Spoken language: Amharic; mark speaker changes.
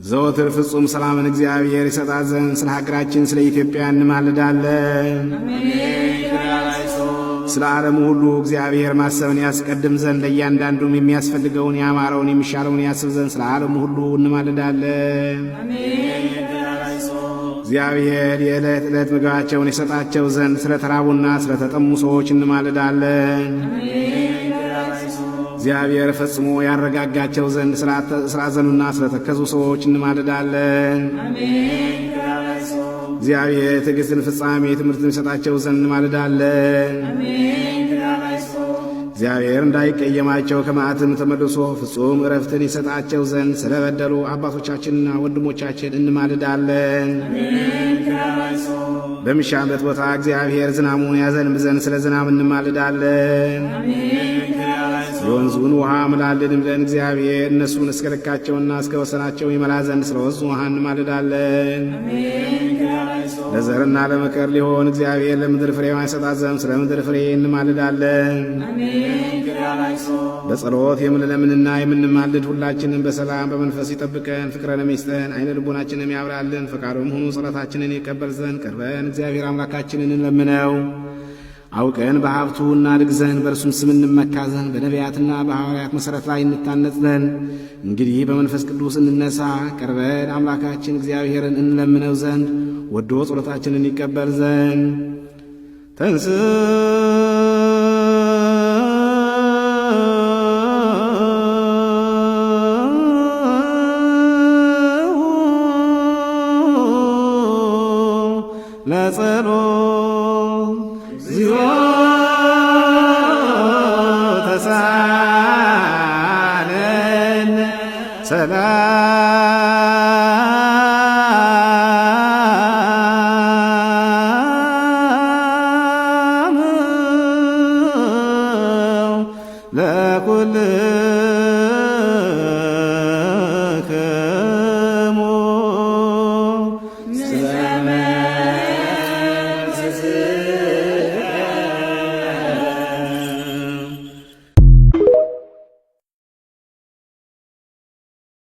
Speaker 1: ዘወትር ፍጹም ሰላምን እግዚአብሔር ይሰጣት ዘንድ ስለ ሀገራችን ስለ ኢትዮጵያ እንማልዳለን። ስለ ዓለሙ ሁሉ እግዚአብሔር ማሰብን ያስቀድም ዘንድ ለእያንዳንዱም የሚያስፈልገውን ያማረውን የሚሻለውን ያስብ ዘንድ ስለ ዓለሙ ሁሉ እንማልዳለን። እግዚአብሔር የዕለት ዕለት ምግባቸውን ይሰጣቸው ዘንድ ስለ ተራቡና ስለ ተጠሙ ሰዎች እንማልዳለን። እግዚአብሔር ፈጽሞ ያረጋጋቸው ዘንድ ስላዘኑና ስለተከዙ ሰዎች እንማልዳለን። እግዚአብሔር ትዕግሥትን ፍጻሜ ትምህርትን ይሰጣቸው ዘንድ እንማልዳለን። እግዚአብሔር እንዳይቀየማቸው ከመዓትም ተመልሶ ፍጹም ዕረፍትን ይሰጣቸው ዘንድ ስለበደሉ አባቶቻችንና ወንድሞቻችን እንማልዳለን። በሚሻበት ቦታ እግዚአብሔር ዝናሙን ያዘንብ ዘንድ ስለ ዝናብ እንማልዳለን። የወንዙን ውሃ ምላልን ብለን እግዚአብሔር እነሱን እስከ ልካቸውና እስከ ወሰናቸው ይመላ ዘንድ ስለ ወንዙ ውሃ እንማልዳለን። ለዘርና ለመከር ሊሆን እግዚአብሔር ለምድር ፍሬዋን ይሰጣት ዘንድ ስለ ምድር ፍሬ እንማልዳለን። በጸሎት የምንለምንና የምንማልድ ሁላችንን በሰላም በመንፈስ ይጠብቀን፣ ፍቅረንም ይስጠን፣ አይነ ልቦናችንም ያብራልን። ፈቃዱም ሆኖ ጸሎታችንን ይቀበል ዘንድ ቀርበን እግዚአብሔር አምላካችንን እንለምነው። አውቀን በሀብቱ እናድግ ዘንድ በእርሱም ስም እንመካ ዘንድ በነቢያትና በሐዋርያት መሠረት ላይ እንታነጽ ዘንድ እንግዲህ በመንፈስ ቅዱስ እንነሳ። ቀርበን አምላካችን እግዚአብሔርን እንለምነው ዘንድ ወዶ ጸሎታችንን ይቀበል ዘንድ ተንስ ለጸሎት እግዚኦ ተሳለን ሰላም ለኩል